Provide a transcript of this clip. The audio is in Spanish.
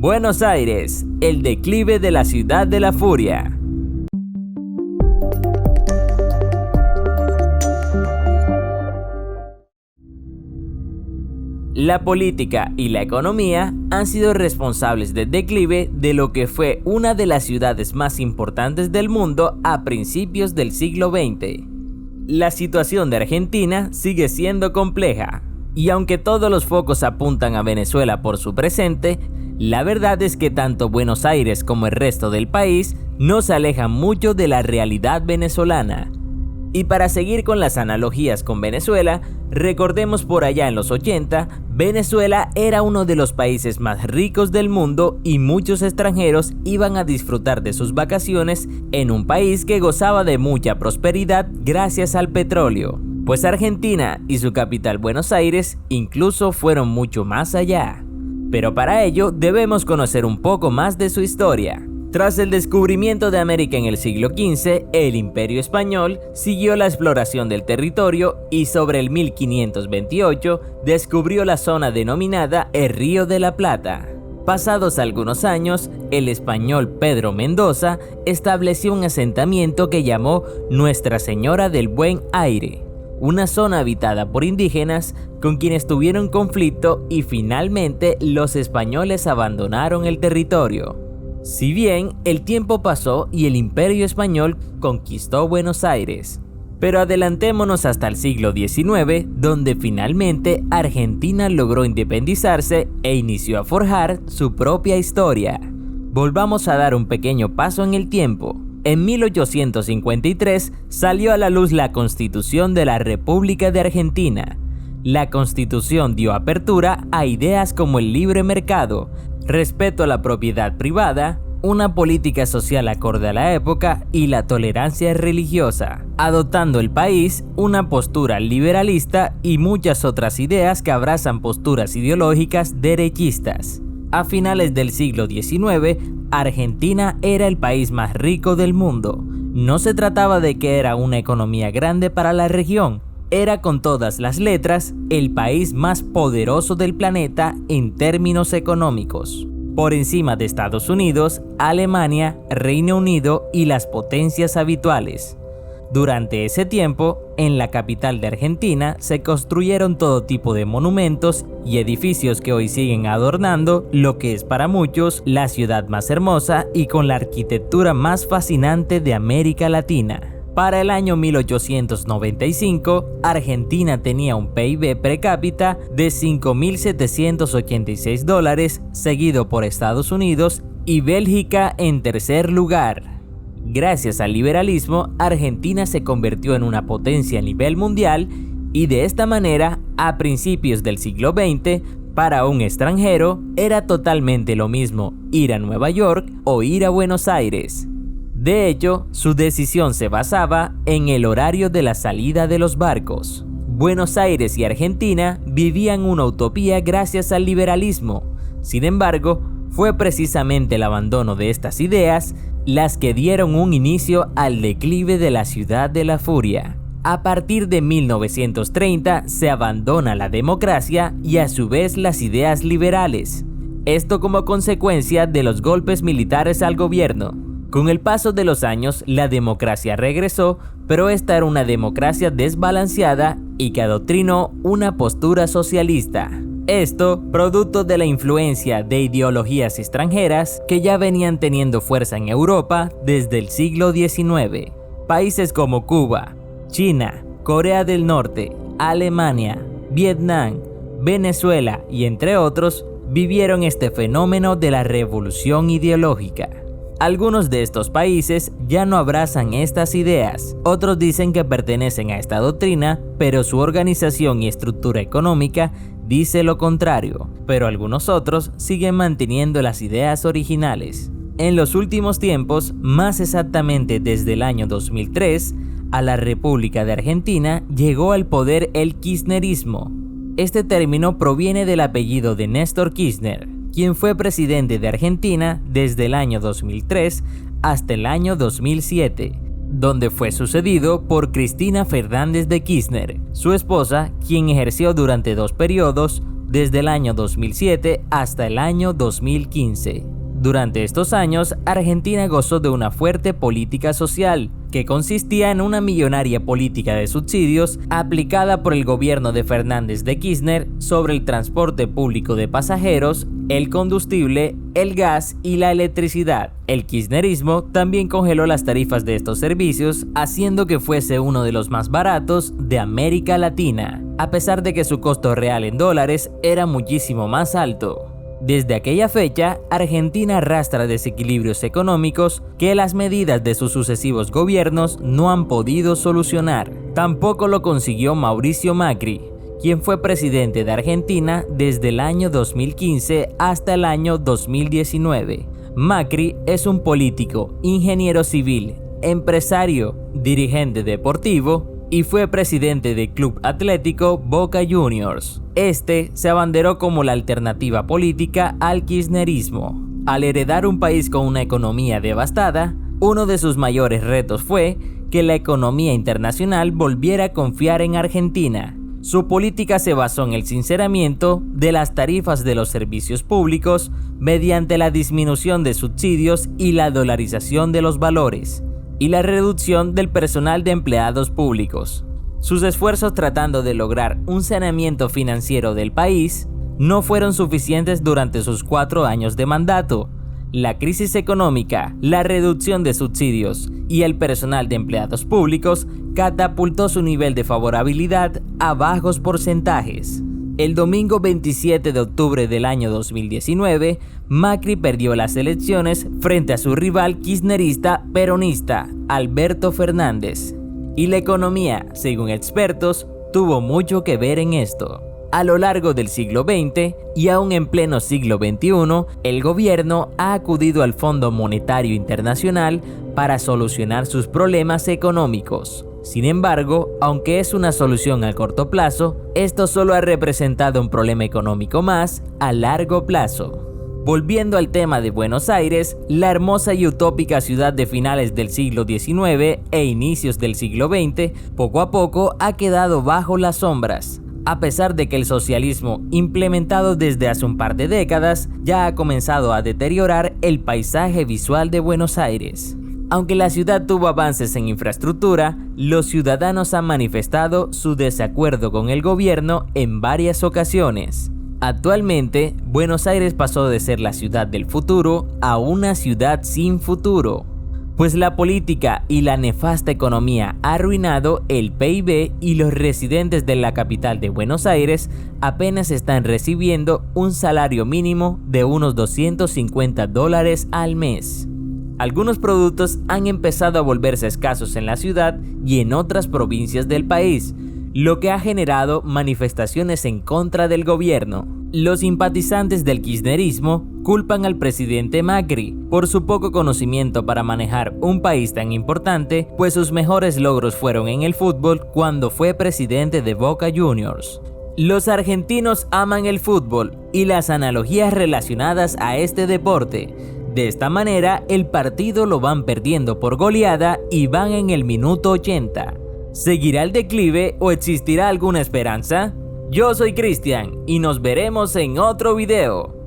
Buenos Aires, el declive de la ciudad de la furia. La política y la economía han sido responsables del declive de lo que fue una de las ciudades más importantes del mundo a principios del siglo XX. La situación de Argentina sigue siendo compleja, y aunque todos los focos apuntan a Venezuela por su presente, la verdad es que tanto Buenos Aires como el resto del país no se alejan mucho de la realidad venezolana. Y para seguir con las analogías con Venezuela, recordemos por allá en los 80, Venezuela era uno de los países más ricos del mundo y muchos extranjeros iban a disfrutar de sus vacaciones en un país que gozaba de mucha prosperidad gracias al petróleo. Pues Argentina y su capital Buenos Aires incluso fueron mucho más allá. Pero para ello debemos conocer un poco más de su historia. Tras el descubrimiento de América en el siglo XV, el Imperio Español siguió la exploración del territorio y sobre el 1528 descubrió la zona denominada el Río de la Plata. Pasados algunos años, el español Pedro Mendoza estableció un asentamiento que llamó Nuestra Señora del Buen Aire, una zona habitada por indígenas con quienes tuvieron conflicto y finalmente los españoles abandonaron el territorio. Si bien el tiempo pasó y el Imperio Español conquistó Buenos Aires, pero adelantémonos hasta el siglo XIX, donde finalmente Argentina logró independizarse e inició a forjar su propia historia. Volvamos a dar un pequeño paso en el tiempo. En 1853 salió a la luz la Constitución de la República de Argentina. La Constitución dio apertura a ideas como el libre mercado, respeto a la propiedad privada, una política social acorde a la época y la tolerancia religiosa, adoptando el país una postura liberalista y muchas otras ideas que abrazan posturas ideológicas derechistas. A finales del siglo XIX, Argentina era el país más rico del mundo. No se trataba de que era una economía grande para la región, era con todas las letras el país más poderoso del planeta en términos económicos, por encima de Estados Unidos, Alemania, Reino Unido y las potencias habituales. Durante ese tiempo, en la capital de Argentina se construyeron todo tipo de monumentos y edificios que hoy siguen adornando lo que es para muchos la ciudad más hermosa y con la arquitectura más fascinante de América Latina. Para el año 1895, Argentina tenía un PIB per cápita de $5.786, seguido por Estados Unidos y Bélgica en tercer lugar. Gracias al liberalismo, Argentina se convirtió en una potencia a nivel mundial y de esta manera, a principios del siglo XX, para un extranjero era totalmente lo mismo ir a Nueva York o ir a Buenos Aires. De hecho, su decisión se basaba en el horario de la salida de los barcos. Buenos Aires y Argentina vivían una utopía gracias al liberalismo. Sin embargo, fue precisamente el abandono de estas ideas las que dieron un inicio al declive de la ciudad de la furia. A partir de 1930 se abandona la democracia y a su vez las ideas liberales. Esto como consecuencia de los golpes militares al gobierno. Con el paso de los años, la democracia regresó, pero esta era una democracia desbalanceada y que adoctrinó una postura socialista. Esto producto de la influencia de ideologías extranjeras que ya venían teniendo fuerza en Europa desde el siglo XIX. Países como Cuba, China, Corea del Norte, Alemania, Vietnam, Venezuela y entre otros vivieron este fenómeno de la revolución ideológica. Algunos de estos países ya no abrazan estas ideas, otros dicen que pertenecen a esta doctrina, pero su organización y estructura económica dice lo contrario, pero algunos otros siguen manteniendo las ideas originales. En los últimos tiempos, más exactamente desde el año 2003, a la República de Argentina llegó al poder el kirchnerismo. Este término proviene del apellido de Néstor Kirchner, quien fue presidente de Argentina desde el año 2003 hasta el año 2007, donde fue sucedido por Cristina Fernández de Kirchner, su esposa, quien ejerció durante 2 periodos desde el año 2007 hasta el año 2015. Durante estos años, Argentina gozó de una fuerte política social, que consistía en una millonaria política de subsidios aplicada por el gobierno de Fernández de Kirchner sobre el transporte público de pasajeros, el combustible, el gas y la electricidad. El kirchnerismo también congeló las tarifas de estos servicios, haciendo que fuese uno de los más baratos de América Latina, a pesar de que su costo real en dólares era muchísimo más alto. Desde aquella fecha, Argentina arrastra desequilibrios económicos que las medidas de sus sucesivos gobiernos no han podido solucionar. Tampoco lo consiguió Mauricio Macri, quien fue presidente de Argentina desde el año 2015 hasta el año 2019. Macri es un político, ingeniero civil, empresario, dirigente deportivo y fue presidente del Club Atlético Boca Juniors. Este se abanderó como la alternativa política al kirchnerismo. Al heredar un país con una economía devastada, uno de sus mayores retos fue que la economía internacional volviera a confiar en Argentina. Su política se basó en el sinceramiento de las tarifas de los servicios públicos mediante la disminución de subsidios y la dolarización de los valores, y la reducción del personal de empleados públicos. Sus esfuerzos tratando de lograr un saneamiento financiero del país no fueron suficientes durante sus 4 años de mandato. La crisis económica, la reducción de subsidios y el personal de empleados públicos catapultó su nivel de favorabilidad a bajos porcentajes. El domingo 27 de octubre del año 2019, Macri perdió las elecciones frente a su rival kirchnerista peronista, Alberto Fernández. Y la economía, según expertos, tuvo mucho que ver en esto. A lo largo del siglo XX y aún en pleno siglo XXI, el gobierno ha acudido al Fondo Monetario Internacional para solucionar sus problemas económicos. Sin embargo, aunque es una solución a corto plazo, esto solo ha representado un problema económico más a largo plazo. Volviendo al tema de Buenos Aires, la hermosa y utópica ciudad de finales del siglo XIX e inicios del siglo XX, poco a poco ha quedado bajo las sombras. A pesar de que el socialismo implementado desde hace un par de décadas ya ha comenzado a deteriorar el paisaje visual de Buenos Aires. Aunque la ciudad tuvo avances en infraestructura, los ciudadanos han manifestado su desacuerdo con el gobierno en varias ocasiones. Actualmente, Buenos Aires pasó de ser la ciudad del futuro a una ciudad sin futuro, pues la política y la nefasta economía ha arruinado el PIB y los residentes de la capital de Buenos Aires apenas están recibiendo un salario mínimo de unos $250 al mes. Algunos productos han empezado a volverse escasos en la ciudad y en otras provincias del país, lo que ha generado manifestaciones en contra del gobierno. Los simpatizantes del kirchnerismo culpan al presidente Macri por su poco conocimiento para manejar un país tan importante, pues sus mejores logros fueron en el fútbol cuando fue presidente de Boca Juniors. Los argentinos aman el fútbol y las analogías relacionadas a este deporte. De esta manera, el partido lo van perdiendo por goleada y van en el minuto 80. ¿Seguirá el declive o existirá alguna esperanza? Yo soy Cristian y nos veremos en otro video.